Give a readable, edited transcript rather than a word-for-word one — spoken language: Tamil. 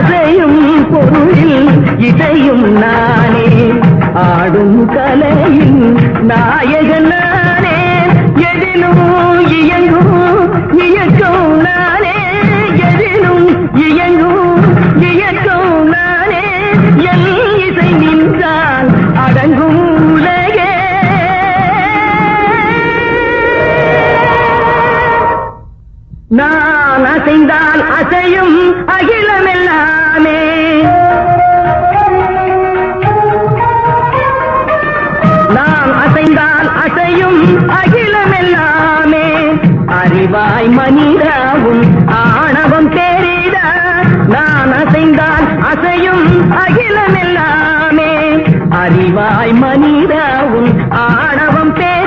அசையும் பொருளில் இசையும் நானே, ஆடும் கலையின் நாயகன் நானே, எதிலும் இயங்கும் இயக்கம் நானே, எதிலும் இயங்கும் இயக்கம் நானே, என் இசை நின்றால் அடங்கும் உலகே. நான் அசைந்தால் அசையும் அகிலமெல்லாமே, நான் அசைந்தால் அசையும் அகிலமெல்லாமே, அறிவாய் மனிதாவும் ஆணவம் தேறிட, நான் அசைந்தால் அசையும் அகிலமெல்லாமே, அறிவாய் மனிதாவும் ஆணவம் தேறிட.